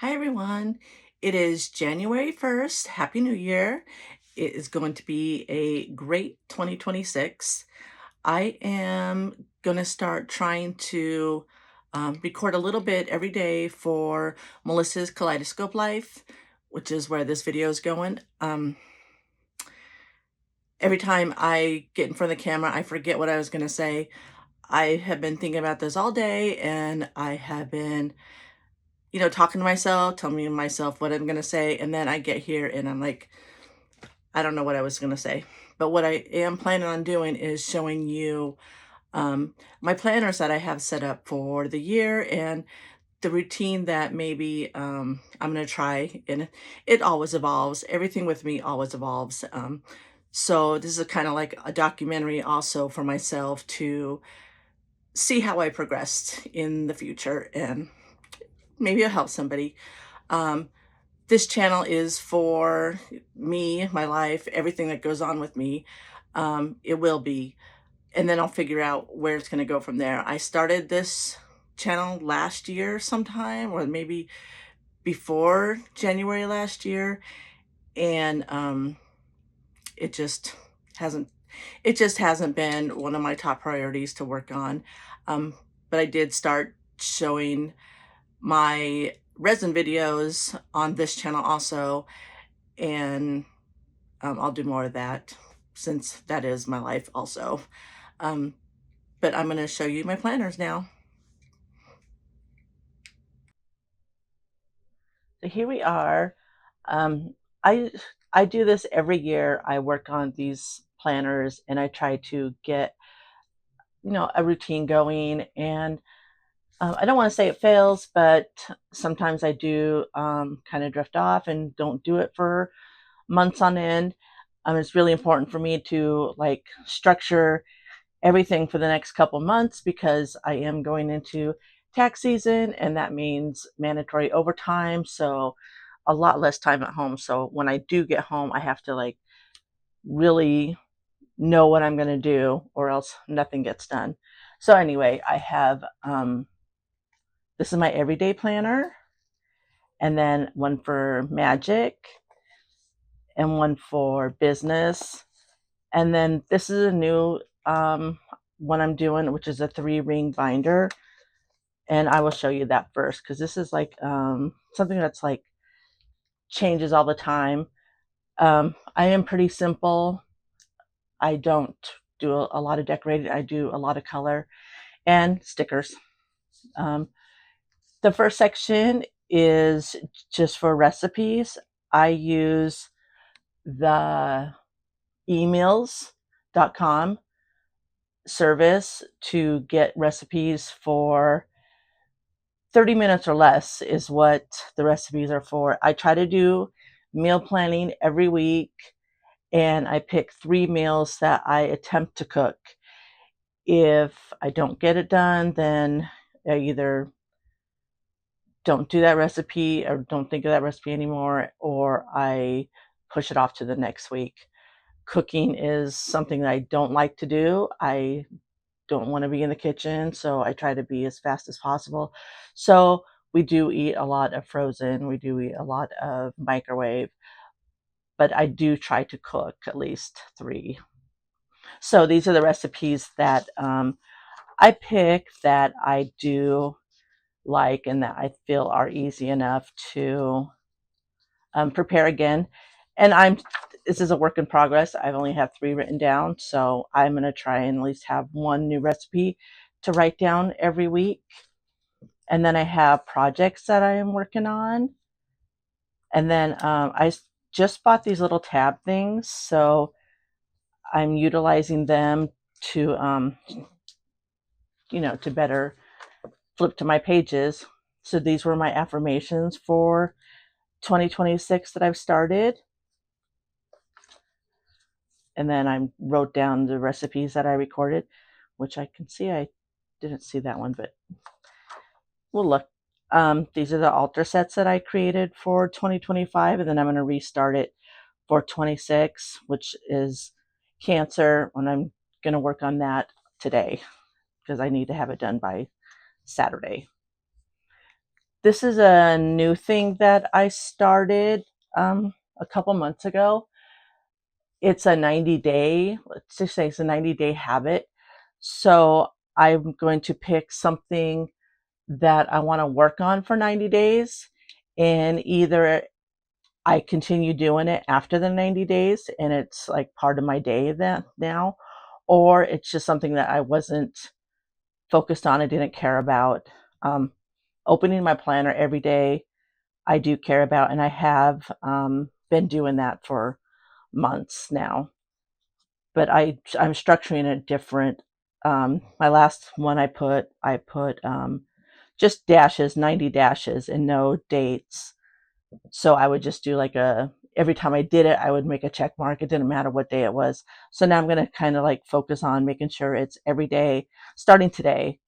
Hi everyone. It is January 1st. Happy New Year. It is going to be a great 2026. I am going to start trying to record a little bit every day for Melissa's Kaleidoscope Life, which is where this video is going. Every time I get in front of the camera, I forget what I was going to say. I have been thinking about this all day and I have been talking to myself, telling me myself what I'm gonna say, and then I get here and I'm like, I don't know what I was gonna say. But what I am planning on doing is showing you my planners that I have set up for the year and the routine that maybe I'm gonna try. And it always evolves. Everything with me always evolves. So this is kind of like a documentary also for myself to see how I progressed in the future and maybe it'll help somebody. Um, this channel is for me, my life, everything that goes on with me. It will be, and then I'll figure out where it's going to go from there. I started this channel last year sometime, or maybe before January last year, and it just hasn't it just hasn't been one of my top priorities to work on. But I did start showing my resin videos on this channel also, and I'll do more of that since that is my life also. Um, but I'm going to show you my planners now. So here we are. Um, I I do this every year. I work on these planners and I try to get a routine going. And I don't want to say it fails, but sometimes I do kind of drift off and don't do it for months on end. It's really important for me to like structure everything for the next couple months because I am going into tax season and that means mandatory overtime. So a lot less time at home. So when I do get home, I have to like really know what I'm going to do or else nothing gets done. So anyway, I have this is my everyday planner, and then one for magic and one for business. And then this is a new one I'm doing, which is a 3-ring binder. And I will show you that first because this is like something that's like changes all the time. I am pretty simple. I don't do a lot of decorating. I do a lot of color and stickers. Um, the first section is just for recipes. I use the emails.com service to get recipes for 30 minutes or less is what the recipes are for. I try to do meal planning every week and I pick 3 meals that I attempt to cook. If I don't get it done, then I either don't do that recipe or don't think of that recipe anymore, or I push it off to the next week. Cooking is something that I don't like to do. I don't want to be in the kitchen, so I try to be as fast as possible. So we do eat a lot of frozen, we do eat a lot of microwave, but I do try to cook at least 3. So these are the recipes that I pick that I do like and that I feel are easy enough to prepare again. And this is a work in progress. I've only have 3 written down, so I'm going to try and at least have 1 new recipe to write down every week. And then I have projects that I am working on. And then I just bought these little tab things, so I'm utilizing them to, to better flip to my pages. So these were my affirmations for 2026 that I've started. And then I wrote down the recipes that I recorded, which I can see I didn't see that one, but we'll look. These are the altar sets that I created for 2025, and then I'm going to restart it for 26, which is Cancer, and I'm going to work on that today because I need to have it done by Saturday. This is a new thing that I started a couple months ago. It's a 90-day, let's just say it's a 90-day habit. So I'm going to pick something that I want to work on for 90 days, and either I continue doing it after the 90 days and it's like part of my day that now, or it's just something that I wasn't focused on, I didn't care about. Um, Opening my planner every day, I do care about, and I have been doing that for months now. But I'm structuring it different. My last one I put just dashes, 90 dashes, and no dates. So I would just do like every time I did it, I would make a check mark. It didn't matter what day it was. So now I'm going to kind of like focus on making sure it's every day, starting today,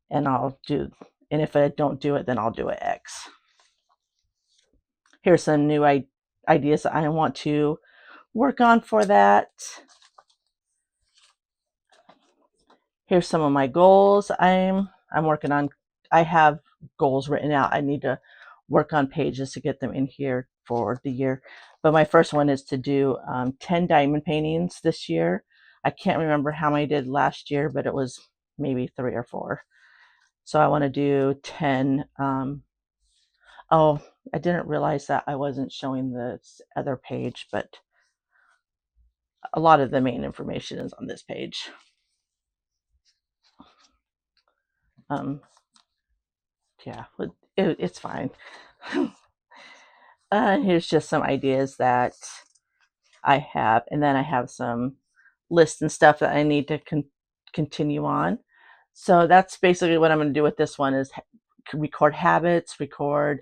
and and if I don't do it, then I'll do it X. Here's some new ideas that I want to work on for that. Here's some of my goals I'm working on. I have goals written out. I need to work on pages to get them in here for the year. But my first one is to do 10 diamond paintings this year. I can't remember how many I did last year, but it was maybe 3 or 4. So I want to do 10. Oh, I didn't realize that I wasn't showing this other page, but a lot of the main information is on this page. Yeah, it's fine. Here's just some ideas that I have, and then I have some lists and stuff that I need to continue on. So that's basically what I'm going to do with this one: is record habits, record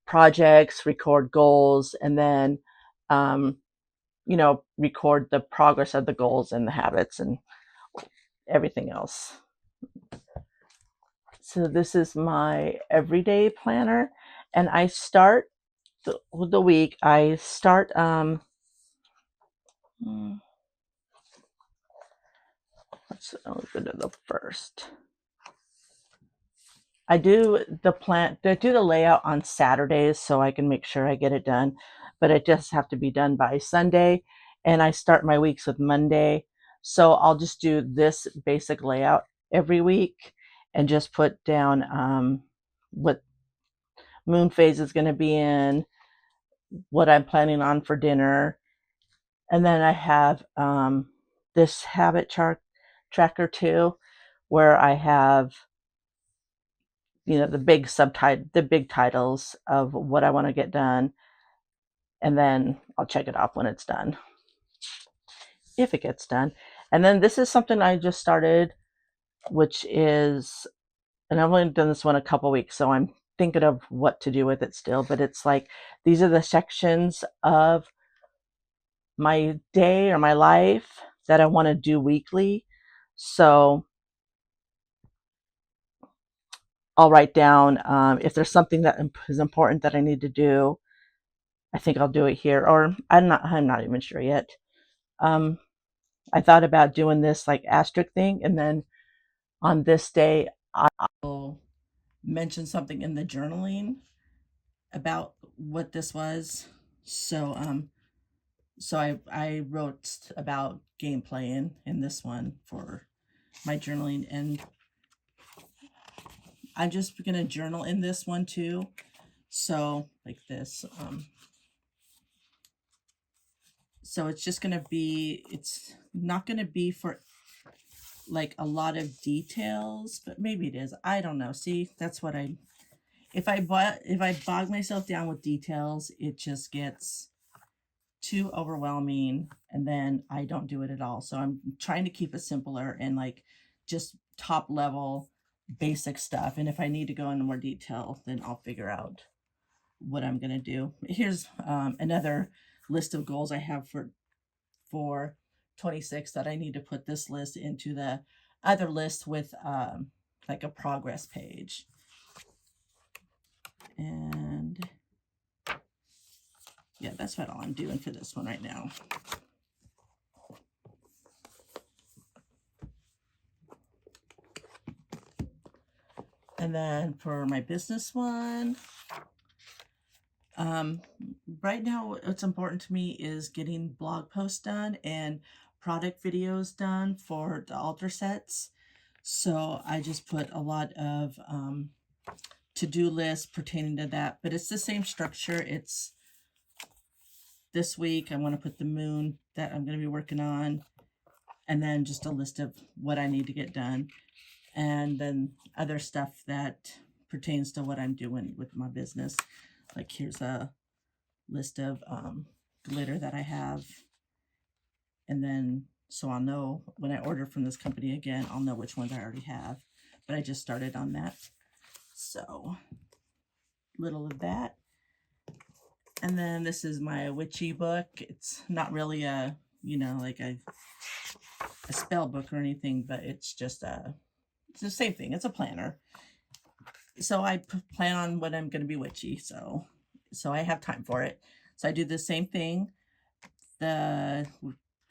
projects, record goals, and then record the progress of the goals and the habits and everything else. So this is my everyday planner, and I start the week. I start let's go to the first. I do the layout on Saturdays so I can make sure I get it done, but it just have to be done by Sunday, and I start my weeks with Monday. So I'll just do this basic layout every week and just put down what moon phase is going to be in, what I'm planning on for dinner, and then I have this habit tracker too, where I have the big titles of what I want to get done, and then I'll check it off when it's done, if it gets done. And then this is something I just started, which is, and I've only done this one a couple weeks, so I'm thinking of what to do with it still, but it's like these are the sections of my day or my life that I want to do weekly. So I'll write down if there's something that is important that I need to do. I think I'll do it here, or I'm not even sure yet. I thought about doing this like asterisk thing, and then on this day I'll mention something in the journaling about what this was. So I wrote about game playing in this one for my journaling, and I'm just gonna journal in this one too. So like this. So it's just gonna be, it's not gonna be for like a lot of details, but maybe it is. I don't know. See, that's what if I bog myself down with details, it just gets too overwhelming, and then I don't do it at all. So I'm trying to keep it simpler and like just top level basic stuff. And if I need to go into more detail, then I'll figure out what I'm gonna do. Here's another list of goals I have for 26 that I need to put this list into the other list with like a progress page. And yeah, that's what all I'm doing for this one right now. And then for my business one, um, right now what's important to me is getting blog posts done and product videos done for the altar sets. So I just put a lot of to-do lists pertaining to that, but it's the same structure. It's this week I want to put the moon that I'm going to be working on, and then just a list of what I need to get done, and then other stuff that pertains to what I'm doing with my business. Like here's a list of glitter that I have, and then so I'll know when I order from this company again, I'll know which ones I already have. But I just started on that, so little of that. And then this is my witchy book. It's not really a, like a spell book or anything, but it's just it's the same thing. It's a planner. So I plan on when I'm going to be witchy. So I have time for it. So I do the same thing, the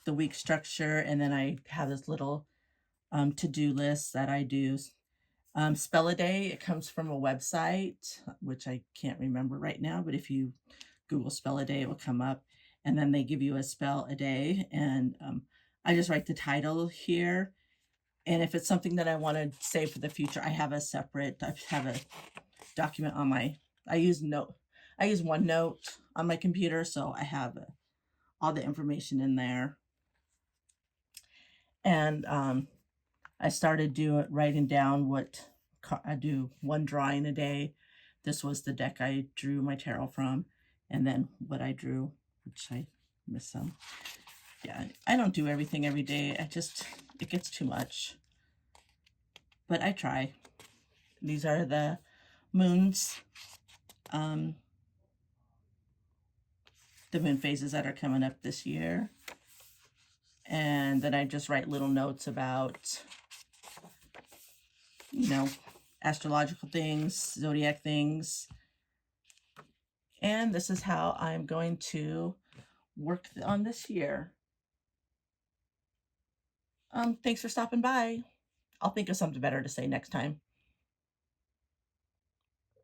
week structure, and then I have this little to-do list that I do. Spell a day, it comes from a website, which I can't remember right now, but if you Google spell a day, it will come up. And then they give you a spell a day. And I just write the title here. And if it's something that I want to save for the future, I have a document on I use OneNote on my computer. So I have all the information in there. And I started writing down what I do, one drawing a day. This was the deck I drew my tarot from, and then what I drew, which I missed some. Yeah, I don't do everything every day. It gets too much. But I try. These are the moons, the moon phases that are coming up this year. And then I just write little notes about, astrological things, zodiac things. And this is how I'm going to work on this year. Thanks for stopping by. I'll think of something better to say next time.